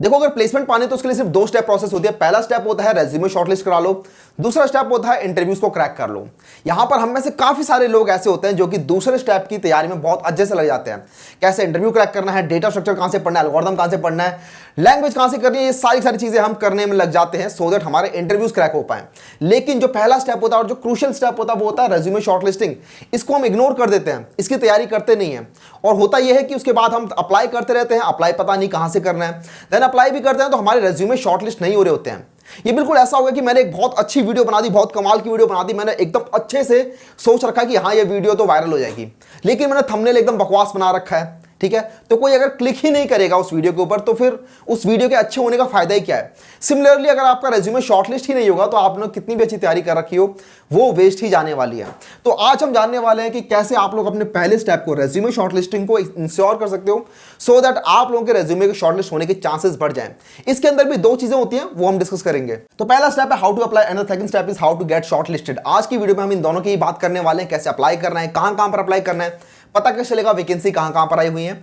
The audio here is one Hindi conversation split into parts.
देखो अगर प्लेसमेंट पाने तो उसके लिए सिर्फ दो स्टेप प्रोसेस होती है। पहला स्टेप होता है रेज्यूमे शॉर्टलिस्ट करा लो, दूसरा स्टेप होता है इंटरव्यूज को क्रैक कर लो। यहां पर हम में से काफी सारे लोग ऐसे होते हैं जो कि दूसरे स्टेप की तैयारी में बहुत अच्छे से लग जाते हैं। कैसे इंटरव्यू क्रैक करना है, डेटा स्ट्रक्चर कहां से पढ़ना है, एल्गोरिथम कहां से पढ़ना है, लैंग्वेज कहां से करनी है, ये सारी चीजें हम करने में लग जाते हैं सो दैट हमारे इंटरव्यूज क्रैक हो पाए। लेकिन जो पहला स्टेप होता है और जो क्रूशियल स्टेप होता है वो होता है रेज्यूमे शॉर्टलिस्टिंग। इसको हम इग्नोर कर देते हैं, इसकी तैयारी करते नहीं है। और होता यह है कि उसके बाद हम अप्लाई करते रहते हैं, अप्लाई पता नहीं कहां से करना है, देन अप्लाई भी करते हैं तो हमारे रेज्यूमे शॉर्टलिस्ट नहीं हो रहे होते हैं। ये बिल्कुल ऐसा होगा कि मैंने एक बहुत अच्छी वीडियो बना दी, बहुत कमाल की वीडियो बना दी, मैंने एकदम अच्छे से सोच रखा कि हाँ ये वीडियो तो वायरल हो जाएगी, लेकिन मैंने थंबनेल एकदम बकवास बना रखा है, ठीक है। तो कोई अगर क्लिक ही नहीं करेगा उस वीडियो के ऊपर तो फिर उस वीडियो के अच्छे होने का फायदा ही क्या है। सिमिलरली अगर आपका रेज्यूमे शॉर्टलिस्ट ही नहीं होगा तो आपने कितनी भी अच्छी तैयारी कर रखी हो वो वेस्ट ही जाने वाली है। तो आज हम जानने वाले हैं कि कैसे आप लोग अपने पहले स्टेप को रेज्यूमे शॉर्टलिस्टिंग को इंश्योर कर सकते हो सो दैट आप लोगों के रेज्यूमे के शॉर्टलिस्ट होने के चांसेस बढ़ जाएं। इसके अंदर भी दो चीजें होती हैं वो हम डिस्कस करेंगे। तो पहला स्टेप है how to apply and the second step is how to get shortlisted. आज की वीडियो में हम इन दोनों की ही बात करने वाले हैं, कैसे अप्लाई करना है, कहां पर अप्लाई करना है, पता कैसे चलेगा वैकेंसी कहां पर आई हुई है,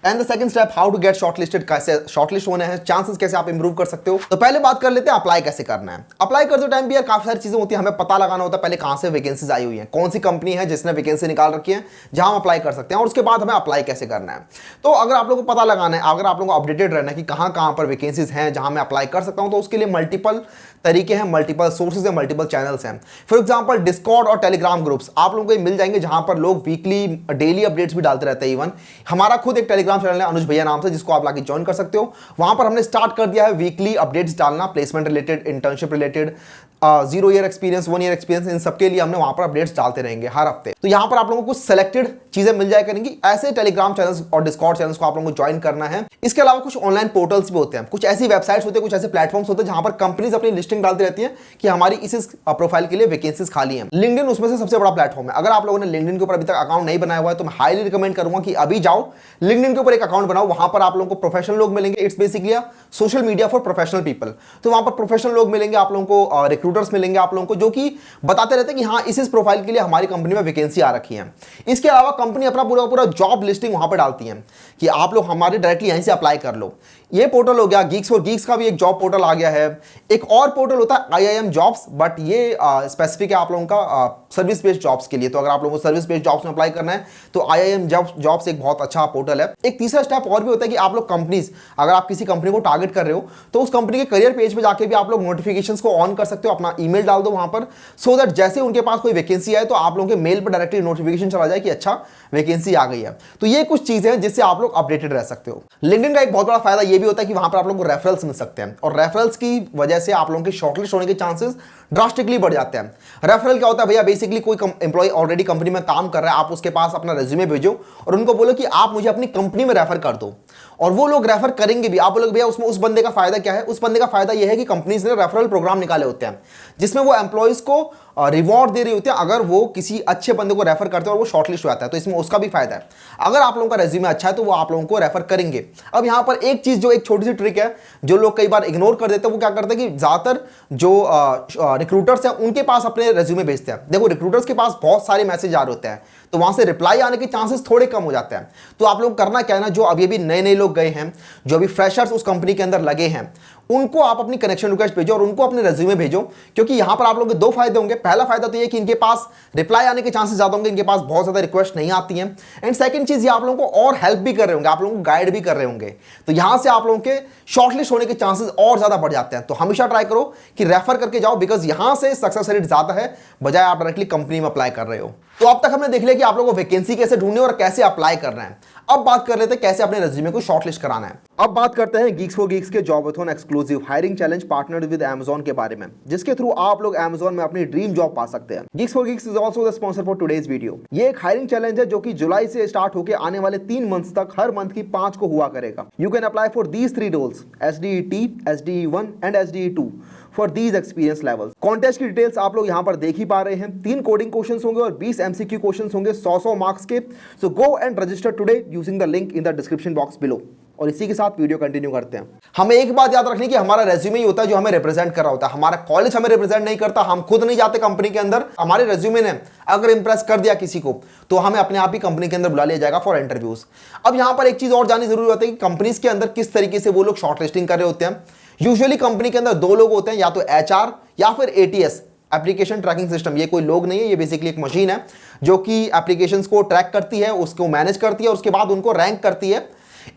and the second step how to get shortlisted, कैसे शॉर्टलिस्ट होने हैं, चांसेस कैसे आप इंप्रूव कर सकते हो। तो पहले बात कर लेते हैं अप्लाई कैसे करना है। अप्लाई करते टाइम भी यार काफी सारी चीजें होती है, हमें पता लगाना होता है पहले कहां से वैकेंसीज आई हुई है, कौन सी कंपनी है जिसने वैकेंसी निकाल रखी है जहां हम अप्लाई कर सकते हैं, और उसके बाद हमें अप्लाई कैसे करना है। तो अगर आप लोगों को पता लगाना है, अगर आप लोगों को अपडेटेड रहना है कि कहां पर वैकेंसीज हैं जहां मैं अप्लाई कर सकता हूं, तो उसके लिए मल्टीपल तरीके हैं, मल्टीपल सोर्सेज हैं, मल्टीपल चैनल्स हैं। फॉर एग्जांपल डिस्कॉर्ड और टेलीग्राम ग्रुप्स आप लोगों को मिल जाएंगे जहां पर लोग वीकली डेली अपडेट्स भी डालते रहते हैं। इवन हमारा खुद एक टेलीग्राम चैनल है अनुज भैया नाम से, जिसको आप लाके ज्वाइन कर सकते हो। वहां पर हमने स्टार्ट कर दिया है वीकली अपडेट्स डालना, placement related, internship related, 0 year experience, 1 year experience, इन सबके लिए हमने वहां पर अपडेट्स डालते रहेंगे हर हफ्ते। तो यहां पर आप लोगों को कुछ सिलेक्टेड चीजें मिल जाए करेंगी। ऐसे टेलीग्राम चैनल्स और डिस्कॉर्ड चैनल्स को आप लोगों को ज्वाइन करना है। इसके अलावा कुछ ऑनलाइन पोर्टल्स भी होते हैं, कुछ ऐसी वेबसाइट्स होते हैं, कुछ ऐसे प्लेटफॉर्म्स होते हैं जहां पर कंपनीज अपनी लिस्टिंग डालती रहती है कि हमारी इस प्रोफाइल के लिए वैकेंसीज खाली हैं। लिंक्डइन उसमें से सबसे बड़ा प्लेटफॉर्म है। अगर आप लोगों ने लिंक्डइन के ऊपर अभी तक अकाउंट नहीं बनाया हुआ है तो मैं हाईली रिकमेंड करूंगा कि अभी जाओ लिंक्डइन के ऊपर एक अकाउंट बनाओ। वहां पर आप लोगों को प्रोफेशनल लोग मिलेंगे। It's basically social media for professional people. तो वहां पर प्रोफेशनल लोग मिलेंगे, आप लोगों को रिक्रूटर्स मिलेंगे आप लोगों को, जो कि बताते रहते हैं कि हाँ इस प्रोफाइल के लिए हमारी कंपनी में वैकेंसी आ रखी है। इसके अलावा कंपनी अपना पूरा जॉब लिस्टिंग वहां पर डालती है कि आप लोग हमारे डायरेक्टली यहीं से अप्लाई कर लो। ये पोर्टल हो गया। गीक्स फॉर गीक्स का भी एक जॉब पोर्टल आ गया है। एक और पोर्टल होता है IIM जॉब्स, बट ये स्पेसिफिक है आप लोगों का सर्विस बेस्ड जॉब्स के लिए। तो अगर आप लोगों को सर्विस बेस्ड जॉब्स में अप्लाई करना है तो IIM जॉब्स एक बहुत अच्छा पोर्टल है। एक तीसरा स्टेप और भी होता है कि आप लोग कंपनीज, अगर आप किसी कंपनी को टारगेट कर रहे हो तो उस कंपनी के करियर पेज पे जाके भी आप लोग नोटिफिकेशंस को ऑन कर सकते हो। अपना ईमेल डाल दो वहां पर, सो दैट जैसे उनके पास कोई वैकेंसी आए तो आप लोगों के मेल पर डायरेक्टली नोटिफिकेशन चला जाए कि अच्छा वैकेंसी आ गई है। तो ये कुछ चीजें हैं जिससे आप लोग अपडेटेड रह सकते हो। लिंक्डइन का एक बहुत बड़ा फायदा ये भी होता है कि वहां पर आप लोगों को रेफरल्स मिल सकते हैं, और रेफरल्स की वजह से आप लोगों के शॉर्टलिस्ट होने के चांसेस ड्रास्टिकली बढ़ जाते हैं। रेफरल क्या होता है भैया? बेसिकली कोई एम्प्लॉय ऑलरेडी कंपनी में काम कर रहा है, आप उसके पास अपना रेज्यूमे भेजो और उनको बोलो कि आप मुझे अपनी कंपनी में रेफर कर दो, और वो लोग रेफर करेंगे भी। आप बोलोगे भैया उसमें उस बंदे का फायदा क्या है? उस बंदे का फायदा यह है कि कंपनीज ने रेफरल प्रोग्राम निकाले होते हैं जिसमें वो एम्प्लॉयज को रिवॉर्ड दे रही होती है अगर वो किसी अच्छे बंदे को रेफर करते हैं और वो शॉर्टलिस्ट हो जाता है। तो इसमें उसका भी फायदा है। अगर आप लोगों का रेज्यूमे अच्छा है तो वो आप लोगों को रेफर करेंगे। अब यहां पर एक चीज, जो एक छोटी सी ट्रिक है जो लोग कई बार इग्नोर कर देते हैं, वो क्या करते हैं कि ज्यादातर जो रिक्रूटर्स हैं उनके पास अपने रेज्यूमे भेजते हैं। देखो रिक्रूटर्स के पास बहुत सारे मैसेज आ रहे होते हैं, तो वहां से रिप्लाई आने के चांसेस थोड़े कम हो जाते हैं। तो आप लोग करना क्या है ना, जो अभी अभी नए लोग गए हैं, जो अभी फ्रेशर्स उस कंपनी के अंदर लगे हैं, उनको आप अपनी कनेक्शन रिक्वेस्ट भेजो और उनको अपने रेज्यूमे भेजो। क्योंकि यहां पर आप लोगों के दो फायदे होंगे। पहला फायदा तो ये कि इनके पास रिप्लाई आने के चांसेस ज्यादा होंगे, इनके पास बहुत ज्यादा रिक्वेस्ट नहीं आती हैं। एंड सेकंड चीज, ये आप लोगों को और हेल्प भी कर रहे होंगे, आप लोगों को गाइड भी कर रहे होंगे। तो यहां से आप लोगों के शॉर्टलिस्ट होने के चांसेस और ज्यादा बढ़ जाते हैं। तो हमेशा ट्राई करो कि रेफर करके जाओ, बिकॉज यहां से सक्सेस रेट ज्यादा है बजाय आप डायरेक्टली कंपनी में अप्लाई कर रहे हो। तो अब तक हमने देख लिया कि आप लोगों को वैकेंसी कैसे ढूंढनी है और कैसे अप्लाई करना है। अब बात कर लेते हैं कैसे अपने रेज्यूमे को शॉर्टलिस्ट कराना है। अब बात करते हैं गीक्स फॉर गीक्स के jobathon exclusive hiring challenge partnered with Amazon के बारे में, जिसके थ्रू आप लोग Amazon में अपनी ड्रीम जॉब पा सकते हैं। Geeks for Geeks is also the sponsor for today's video. ये एक हायरिंग चैलेंज है जो कि जुलाई से स्टार्ट होकर आने वाले 3 मंथ्स तक हर मंथ की 5 को हुआ करेगा। You can apply for these 3 roles, SDET, SDE1 and SDE2 for these experience levels. Contest की डिटेल्स आप लोग यहां पर देख ही पा रहे हैं। 3 कोडिंग क्वेश्चंस होंगे और 20 MCQ क्वेश्चंस होंगे 100 मार्क्स के। So go and register today using the link in the description box below. और इसी के साथ वीडियो कंटिन्यू करते हैं। हमें एक बात याद रखनी कि हमारा रेज्यूमे ही होता है जो हमें रिप्रेजेंट कर रहा होता है, हमारा कॉलेज हमें रिप्रेजेंट नहीं करता, हम खुद नहीं जाते कंपनी के अंदर। हमारे रेज्यूमे ने अगर इंप्रेस कर दिया किसी को तो हमें अपने आप ही कंपनी के अंदर बुला लिया जाएगा फॉर इंटरव्यूज। अब यहां पर एक चीज और जाननी जरूरी होती है कि कंपनीज के अंदर किस तरीके से वो लोग शॉर्टलिस्टिंग कर रहे होते हैं। यूजुअली कंपनी के अंदर दो लोग होते हैं, या तो एचआर या फिर एटीएस, एप्लीकेशन ट्रैकिंग सिस्टम। ये कोई लोग नहीं है, ये बेसिकली एक मशीन है जो कि एप्लीकेशंस को ट्रैक करती है, उसको मैनेज करती है और उसके बाद उनको रैंक करती है।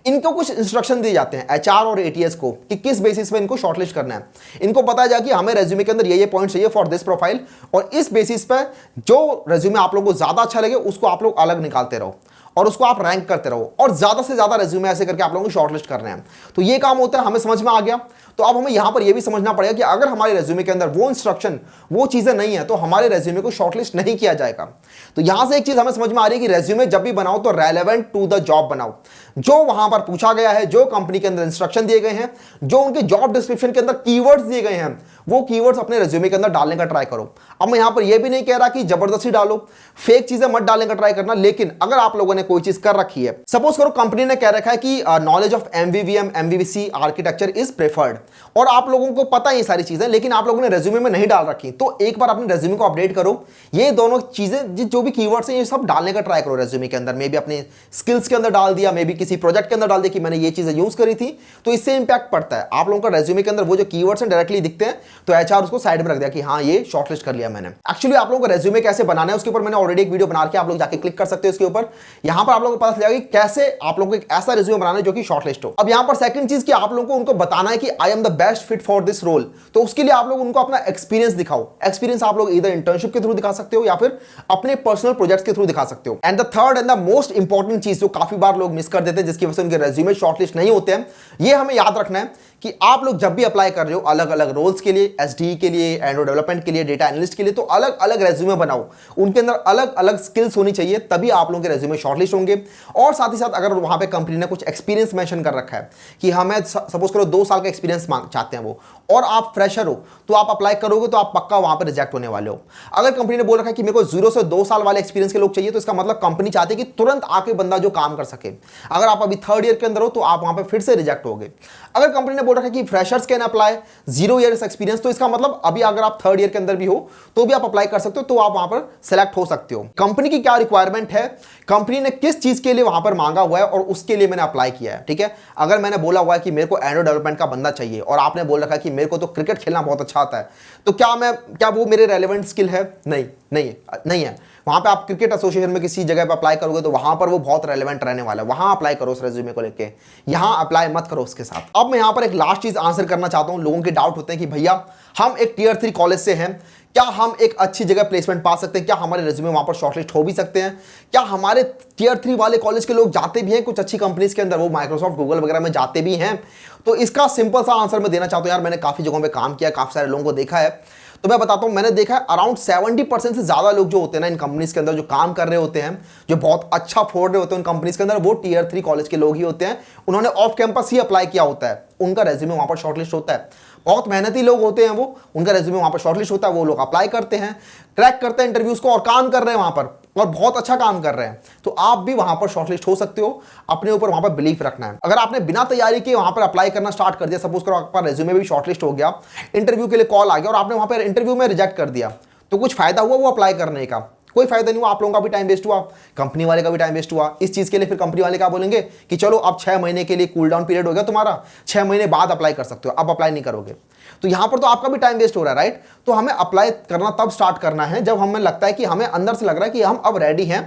इनको कुछ इंस्ट्रक्शन दिए जाते हैं एचआर और एटीएस को कि किस बेसिस पे इनको शॉर्टलिस्ट करना है। इनको पता जाए कि हमें रेज्यूमे के अंदर ये पॉइंट चाहिए फॉर दिस प्रोफाइल, और इस बेसिस पे जो रेज्यूमे आप लोगों को ज्यादा अच्छा लगे उसको आप लोग अलग निकालते रहो और उसको आप रैंक करते रहो, और ज्यादा से ज्यादा रेज्यूमे ऐसे करके आप लोगों को शॉर्टलिस्ट करने हैं। तो ये काम होता है, हमें समझ में आ गया। तो अब हमें यहां पर यह भी समझना पड़ेगा कि अगर हमारे रेज्यूमे के अंदर वो इंस्ट्रक्शन, वो चीजें नहीं है तो हमारे रेज्यूमे को शॉर्टलिस्ट नहीं किया जाएगा। तो यहां से एक चीज हमें समझ में आ रही है कि रेज्यूमे जब भी बनाओ तो रेलेवेंट टू द जॉब बनाओ। जो वहां पर पूछा गया है, जो कंपनी के अंदर इंस्ट्रक्शन दिए गए हैं, जो उनके जॉब डिस्क्रिप्शन के अंदर कीवर्ड्स दिए गए हैं, वो कीवर्ड्स अपने रेज्यूमे के अंदर डालने का ट्राई करो। अब मैं यहां पर यह भी नहीं कह रहा कि जबरदस्ती डालो, फेक चीजें मत डालने का ट्राई करना, लेकिन अगर आप लोगों ने कोई चीज कर रखी है, सपोज करो कंपनी ने कह रखा है कि knowledge of MVVM MVVC architecture is preferred, और आप लोगों को पता है ये सारी चीजें, लेकिन आप लोगों ने रेज्यूमे में नहीं डाल रखी, तो एक बार अपने रेज्यूमे को अपडेट करो। ये दोनों चीजें जो भी कीवर्ड्स हैं ये सब डालने का ट्राई करो रेज्यूमे के अंदर। मे बी अपने स्किल्स के अंदर डाल दिया, मे बी किसी प्रोजेक्ट के अंदर डाल दिया कि मैंने ये चीजें यूज करी थी, तो इससे इंपैक्ट पड़ता है। आप लोगों का रेज्यूमे के अंदर वो जो कीवर्ड्स हैं डायरेक्टली दिखते हैं तो एचआर उसको साइड में रख दिया कि हाँ ये शॉर्टलिस्ट कर लिया मैंने। एक्चुअली आप लोगों को रेज्यूमे कैसे बनाना है उसके ऊपर मैंने ऑलरेडी एक वीडियो बना के, आप लोग जाके क्लिक कर सकते हो उसके ऊपर। यहां पर आप लोगों को पता चलेगा कि कैसे आप लोगों को एक ऐसा रेज्यूमे बनाना है जो कि शॉर्टलिस्ट हो। अब यहां पर सेकंड चीज कि आप लोगों को उनको बताना है कि I am the best fit for this role, तो उसके लिए आप लोग उनको अपना एक्सपीरियंस दिखाओ। एक्सपीरियंस आप लोग इधर इंटर्नशिप के थ्रू दिखा सकते हो या फिर अपने पर्सनल प्रोजेक्ट्स के थ्रू दिखा सकते हो। And the third and the most important चीज जो काफी बार लोग मिस कर देते हैं, जिसकी वजह से उनके रेज्यूमे शॉर्टलिस्ट नहीं होते हैं, ये हमें याद रखना है कि आप लोग जब भी अप्लाई कर रहे हो अलग अलग रोल्स के लिए, एसडी के लिए, एंड्रॉइड डेवलपमेंट के लिए, डेटा एनालिस्ट के लिए, तो अलग अलग रेज्यूमे बनाओ। उनके अंदर अलग अलग स्किल्स होनी चाहिए, तभी आप लोगों के रेज्यूमे शॉर्टलिस्ट होंगे। और साथ ही साथ अगर वहां पे कंपनी ने कुछ एक्सपीरियंस मेंशन कर रखा है कि हमें सपोज करो 2 साल का एक्सपीरियंस चाहते हैं वो, और आप फ्रेशर हो, तो आप अप्लाई करोगे तो आप पक्का वहां पर रिजेक्ट होने वाले हो। अगर कंपनी ने बोल रखा है कि मेरे को 0 से 2 साल वाले एक्सपीरियंस के लोग चाहिए, तो इसका मतलब कंपनी चाहती है कि तुरंत आके बंदा जो काम कर सके। अगर आप अभी 3rd ईयर के अंदर हो तो आप वहां पर फिर से रिजेक्ट होगे। अगर कंपनी ने बोल रखा है कि freshers can apply 0 years experience, तो इसका मतलब अभी अगर आप 3rd ईयर के अंदर भी हो तो भी आप अप्लाई कर सकते हो, तो आप वहां पर सेलेक्ट हो सकते हो। कंपनी की क्या रिक्वायरमेंट है, कंपनी ने किस चीज के लिए वहां पर मांगा हुआ है और उसके लिए मैंने अप्लाई किया है। ठीक है, अगर मैंने बोला हुआ है कि मेरे को एंड्रॉइड डेवलपमेंट का बंदा चाहिए और आपने बोल रखा है कि मेरे को तो क्रिकेट खेलना बहुत अच्छा आता है, तो क्या वो मेरे रेलेवेंट स्किल है? नहीं है। वहां पे आप क्रिकेट एसोसिएशन में किसी जगह पे अप्लाई करोगे तो वहां पर वो बहुत रेलेवेंट रहने वाला है, वहां अप्लाई करो उस रेज्यूमे को लेके, यहां अप्लाई मत करो उसके साथ। अब मैं यहां पर एक लास्ट चीज आंसर करना चाहता हूं। लोगों के डाउट होते हैं कि भैया हम एक Tier 3 कॉलेज से हैं, क्या हम एक अच्छी जगह प्लेसमेंट पा सकते हैं? क्या हमारे रेज्यूमे वहां पर शॉर्टलिस्ट हो भी सकते हैं? क्या हमारे Tier 3 वाले कॉलेज के लोग जाते भी हैं कुछ अच्छी कंपनीज के अंदर, वो माइक्रोसॉफ्ट, गूगल वगैरह में जाते भी हैं? तो इसका सिंपल सा आंसर मैं देना चाहता हूं यार, मैंने काफी जगहों पे काम किया, काफी सारे लोगों को देखा है, तो मैं बताता हूं, मैंने देखा है अराउंड 70% से ज्यादा लोग जो होते हैं ना इन कंपनीज के अंदर, जो काम कर रहे होते हैं, जो बहुत अच्छा फोड़ रहे होते हैं उन कंपनीज के अंदर, वो Tier 3 कॉलेज के लोग ही होते हैं। उन्होंने ऑफ कैंपस ही अप्लाई किया होता है, उनका रेज्यूमे वहां पर शॉर्टलिस्ट होता है। बहुत मेहनती लोग होते हैं वो, उनका रेज्यूमे वहां पर शॉर्टलिस्ट होता है, वो लोग अप्लाई करते हैं, क्रैक करते हैं इंटरव्यूज को और काम कर रहे हैं वहां पर, और बहुत अच्छा काम कर रहे हैं। तो आप भी वहां पर शॉर्टलिस्ट हो सकते हो, अपने ऊपर वहां पर बिलीफ रखना है। अगर आपने बिना तैयारी के वहां पर अप्लाई करना स्टार्ट कर दिया, सपोज करो आपका रेज्यूमे भी शॉर्टलिस्ट हो गया, इंटरव्यू के लिए कॉल आ गया और आपने वहां पर इंटरव्यू में रिजेक्ट कर दिया, तो कुछ फायदा हुआ वो अप्लाई करने का? कोई फायदा नहीं हुआ। आप लोगों का भी टाइम वेस्ट हुआ, कंपनी वाले का भी टाइम वेस्ट हुआ। इस चीज के लिए फिर कंपनी वाले क्या बोलेंगे कि चलो अब 6 महीने के लिए कूल डाउन पीरियड हो गया तुम्हारा, 6 महीने बाद अप्लाई कर सकते हो, अब अप्लाई नहीं करोगे। तो यहां पर तो आपका भी टाइम वेस्ट हो रहा है, राइट? तो हमें अप्लाई करना तब स्टार्ट करना है जब हमें लगता है कि हमें अंदर से लग रहा है कि हम अब रेडी हैं,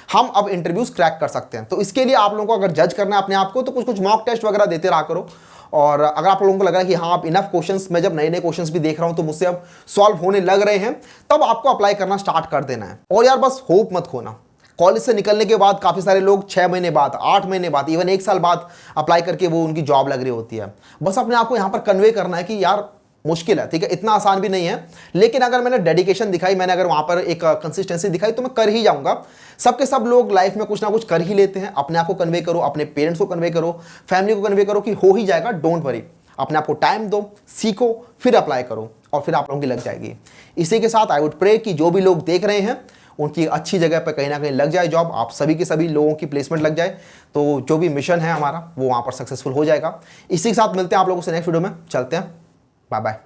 हम अब इंटरव्यूज क्रैक कर सकते हैं। तो इसके लिए आप लोगों को अगर जज करना है अपने आप को, तो कुछ मॉक टेस्ट वगैरह देते रहा करो। और अगर आप लोगों को लग रहा है कि हाँ आप इनफ क्वेश्चंस, मैं जब नए नए क्वेश्चंस भी देख रहा हूं तो मुझसे अब सॉल्व होने लग रहे हैं, तब आपको अप्लाई करना स्टार्ट कर देना है। और यार बस होप मत खोना। कॉलेज से निकलने के बाद काफी सारे लोग 6 महीने बाद, 8 महीने बाद, इवन 1 साल बाद अप्लाई करके वो उनकी जॉब लग रही होती है। बस अपने आप को यहां पर कन्वे करना है कि यार मुश्किल है, ठीक है, इतना आसान भी नहीं है, लेकिन अगर मैंने डेडिकेशन दिखाई, मैंने अगर वहां पर एक कंसिस्टेंसी दिखाई, तो मैं कर ही जाऊंगा। सबके सब लोग लाइफ में कुछ ना कुछ कर ही लेते हैं। अपने आप को कन्वे करो, अपने पेरेंट्स को कन्वे करो, फैमिली को कन्वे करो कि हो ही जाएगा, डोंट वरी। अपने आप को टाइम दो, सीखो, फिर अप्लाई करो और फिर आप लोगों की लग जाएगी। इसी के साथ आई वुड प्रे कि जो भी लोग देख रहे हैं उनकी अच्छी जगह पर कहीं ना कहीं लग जाए जॉब, आप सभी के सभी लोगों की प्लेसमेंट लग जाए, तो जो भी मिशन है हमारा वो वहाँ पर सक्सेसफुल हो जाएगा। इसी के साथ मिलते हैं आप लोगों से नेक्स्ट वीडियो में। चलते हैं, बाय बाय।